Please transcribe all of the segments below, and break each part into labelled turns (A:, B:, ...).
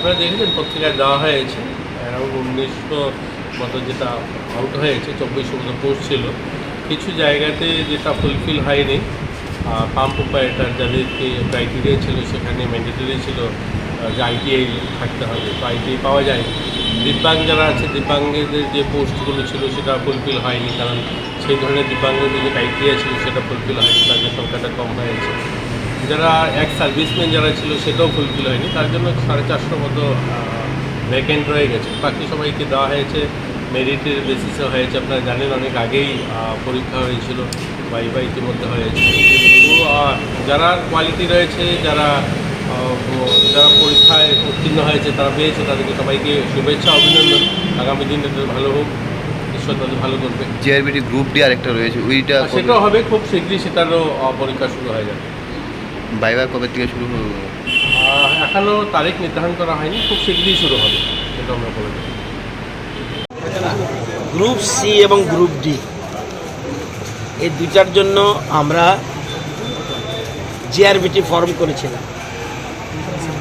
A: আপনারা দেখেছেন পত্রিকায় দেওয়া হয়েছে অ্যারাউন্ড 1900 মতো যেটা আউট হয়েছে, 2400 মতো পোস্ট ছিল। কিছু জায়গাতে যেটা ফুলফিল হয়নি, পাম্প অপারেটার যাদেরকে ক্রাইটেরিয়া ছিল সেখানে ম্যান্ডেটরি ছিল যে আইটিআই থাকতে হবে, তো আইটিআই পাওয়া যায়। দিব্যাঙ্গ যারা আছে, দিব্যাঙ্গদের যে পোস্টগুলো ছিল সেটা ফুলফিল হয়নি, কারণ সেই ধরনের দিব্যাঙ্গদের যে ক্রাইটেরিয়া ছিল সেটা ফুলফিল হয়নি, তাদের সংখ্যাটা কম হয়েছে। যারা এক সার্ভিসম্যান যারা ছিল সেটাও ফুলফিল হয়নি, তার জন্য 450 মতো ভ্যাকেন্ট রয়ে গেছে। বাকি সবাইকে দেওয়া হয়েছে, মেরিটের বেসিসে হয়েছে। আপনারা জানেন অনেক আগেই পরীক্ষা হয়েছিল, ভাইভা ইতিমধ্যে হয়েছে। তো যারা কোয়ালিটি রয়েছে, যারা পরীক্ষায় উত্তীর্ণ হয়েছে, তারা পেয়েছে, তাদেরকে সবাইকে শুভেচ্ছা, অভিনন্দন। আগামী দিন এটা ভালো হোক, ঈশ্বর তাদের ভালো করবে।
B: জিআরবিটি গ্রুপ ডি আরেকটা রয়েছে, ওইটা
A: সেটাও হবে খুব শীঘ্রই, সেটারও পরীক্ষা শুরু হয়ে যাবে।
B: ভাইভা কবে থেকে শুরু হবে?
A: এখনও তারিখ নির্ধারণ করা হয়নি, খুব শীঘ্রই শুরু হবে, সেটা আমরা বলে দেব।
C: গ্রুপ সি এবং গ্রুপ ডি এই দুইটার জন্য আমরা জিআরবিটি ফর্ম করেছিলাম।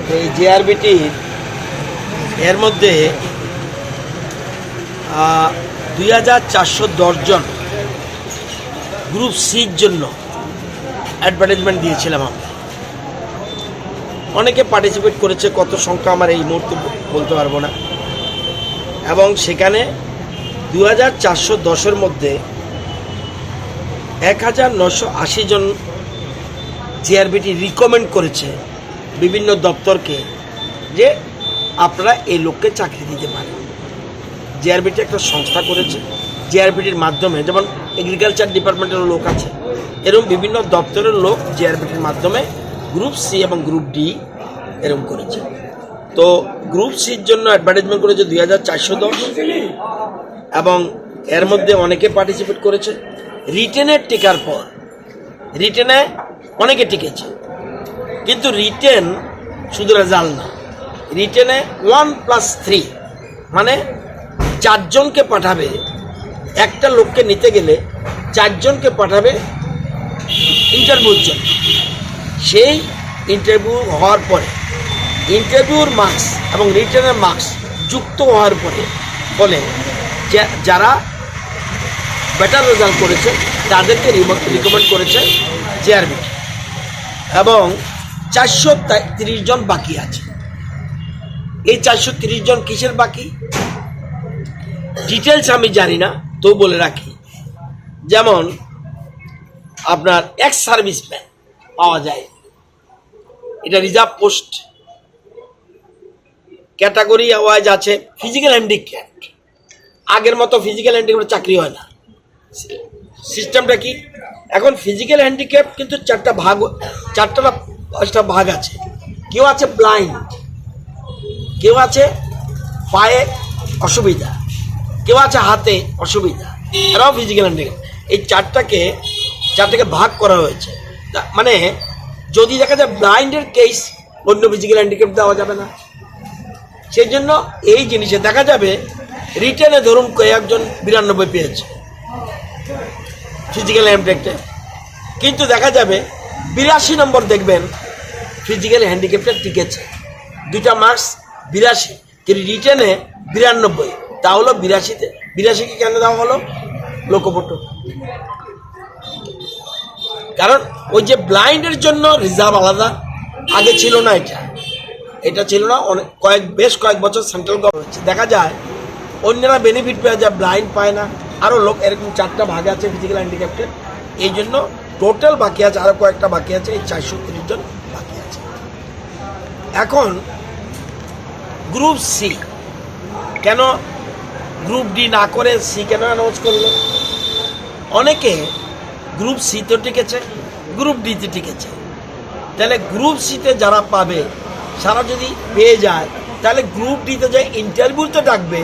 C: তো এই জিআরবিটি এর মধ্যে 2410 জন গ্রুপ সির জন্য অ্যাডভার্টাইজমেন্ট দিয়েছিলাম আমরা। অনেকে পার্টিসিপেট করেছে, কত সংখ্যা আমার এই মুহূর্তে বলতে পারবো না। এবং সেখানে 2410-এর মধ্যে 1980 জন জিআরবিটি রিকমেন্ড করেছে বিভিন্ন দপ্তরকে যে আপনারা এই লোককে চাকরি দিতে পারেন। জিআরবিটি একটা সংস্থা করেছে, জিআরবিটির মাধ্যমে, যেমন এগ্রিকালচার ডিপার্টমেন্টের লোক আছে, এরকম বিভিন্ন দপ্তরের লোক জিআরবিটির মাধ্যমে গ্রুপ সি এবং গ্রুপ ডি এরকম করেছে। তো গ্রুপ সির জন্য অ্যাডভার্টাইজমেন্ট করেছে 2410, এবং এর মধ্যে অনেকে পার্টিসিপেট করেছে। রিটেনের টিকার পর রিটেনে অনেকে টিকেছে, কিন্তু রিটেন শুধু রেজাল্ট না, রিটেনে 1+3 মানে 4 জনকে পাঠাবে। একটা লোককে নিতে গেলে 4 জনকে পাঠাবে ইন্টারভিউর জন্য। সেই ইন্টারভিউ হওয়ার পরে ইন্টারভিউর মার্কস এবং রিটেনের মার্কস যুক্ত হওয়ার পরে বলে যারা বেটার রেজাল্ট করেছে তাদেরকে রিকমেন্ড করেছে জিআরবিটি। এবং 430 জন বাকি আছে। এই 430 জন কিসের বাকি ডিটেলস আমি জানি না, তো বলে রাখি। যেমন আপনার এক্স সার্ভিসম্যান পাওয়া যায়, এটা রিজার্ভ পোস্ট। ক্যাটাগরি ওয়াইজ আছে ফিজিক্যাল হ্যান্ডিক্যাপ। আগের মতো ফিজিক্যাল হ্যান্ডিক্যাপের চাকরি হয় না। সিস্টেমটা কি, এখন ফিজিক্যাল হ্যান্ডিক্যাপ কিন্তু 4টা ভাগ আছে। কেউ আছে ব্লাইন্ড, কেউ আছে পায়ে অসুবিধা, কেউ আছে হাতে অসুবিধা, এরাও ফিজিক্যাল হ্যান্ডিক্যাপ। এই চারটাকে ভাগ করা হয়েছে। মানে যদি দেখা যায় ব্লাইন্ডের কেস, অন্য ফিজিক্যাল হ্যান্ডিক্যাপ দেওয়া যাবে না। সেই জন্য এই জিনিসে দেখা যাবে রিটেনে ধরুন কয়েকজন 92 পেয়েছে ফিজিক্যাল হ্যান্ডিক্যাপে, কিন্তু দেখা যাবে 82 নম্বর দেখবেন ফিজিক্যাল হ্যান্ডিক্যাপটা টিকেছে, 2টা মার্কস 82, কিন্তু রিটেনে 92। তাহলে 82কে কেন দেওয়া হলো লোকোপটো? কারণ ওই যে ব্লাইন্ডের জন্য রিজার্ভ আলাদা, আগে ছিল না, এটা ছিল না। বেশ কয়েক বছর সেন্ট্রাল গভর্নমেন্ট দেখা যায় অন্যরা বেনিফিট পেয়ে যায়, ব্লাইন্ড পায় না। আরও লোক এরকম 4টা ভাগ আছে ফিজিক্যাল হ্যান্ডিক্যাপ্টের, এই জন্য টোটাল বাকি আছে, আরও কয়েকটা বাকি আছে, এই 430 জন বাকি আছে। এখন গ্রুপ সি কেন, গ্রুপ ডি না করে সি কেন অ্যানাউন্স করলো? অনেকে গ্রুপ সিতে টিকেছে, গ্রুপ ডিতে টিকেছে। তাহলে গ্রুপ সিতে যারা পাবে, সারা যদি পেয়ে যায়, তাহলে গ্রুপ ডিতে যে ইন্টারভিউতে ডাকবে,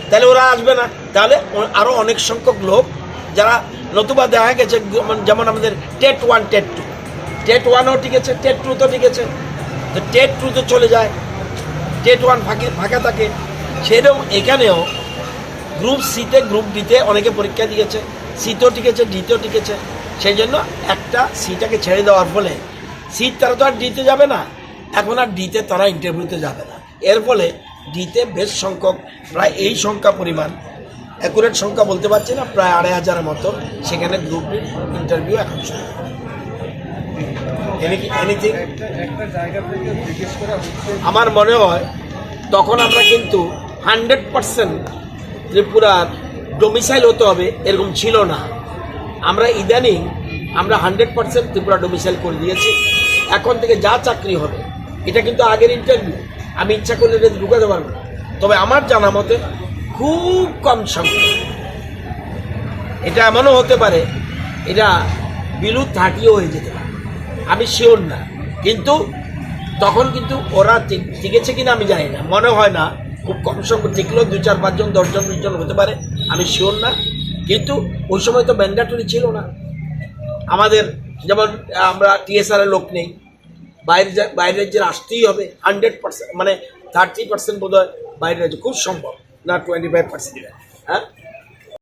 C: তাহলে ওরা আসবে না। তাহলে আরও অনেক সংখ্যক লোক যারা, নতুবা দেখা গেছে যেমন আমাদের টেট 1 টেট 2, টেট 1ও টিকেছে, টেট 2তেও টিকেছে, তো টেট 2তে চলে যায়, টেট 1 ফাঁকা থাকে। সেরকম এখানেও গ্রুপ সিতে গ্রুপ ডিতে অনেকে পরীক্ষা দিয়েছে, সিতেও টিকেছে, ডিতেও টিকেছে। সেই জন্য একটা সিটাকে ছেড়ে দেওয়ার ফলে সিট তারা তো আর ডিতে যাবে না, এখন আর ডিতে তারা ইন্টারভিউতে যাবে না। এর ফলে ডিতে বেশ সংখ্যক প্রায় এই সংখ্যা পরিমাণ, অ্যাকুরেট সংখ্যা বলতে পারছি না, প্রায় 2500-এর মতো সেখানে গ্রুপ ডি ইন্টারভিউ এখন শুরু। এনিথিং আমার মনে হয় তখন আমরা কিন্তু 100% ত্রিপুরার ডোমিসাইল হতে হবে এরকম ছিল না। আমরা ইদানিং আমরা 100% ত্রিপুরা ডোমিসাইল করে দিয়েছি। এখন থেকে যা চাকরি হবে এটা কিন্তু আগের ইন্টারভিউ, আমি ইচ্ছা করলে এটা ঢুকাতে পারবো না। তবে আমার জানা মতে খুব কম সংখ্যা, এটা এমনও হতে পারে এটা বিলু 30ও হয়ে যেতে পারে, আমি শিওর না। কিন্তু তখন কিন্তু ওরা টিকেছে কিনা আমি জানি না, মনে হয় না, খুব কম সংখ্যক টিকলেও 2, 4, 5 জন 10 জন 20 জন হতে পারে, আমি শিওর না। কিন্তু ওই সময় তো ম্যান্ডেটরি ছিল না আমাদের, যেমন আমরা টিএসআর-এর লোক নেই, বাইরের রাজ্যের আসতেই হবে 100%, মানে 30% বোধ হয় বাইরের রাজ্য, খুব সম্ভব না 25%, হ্যাঁ।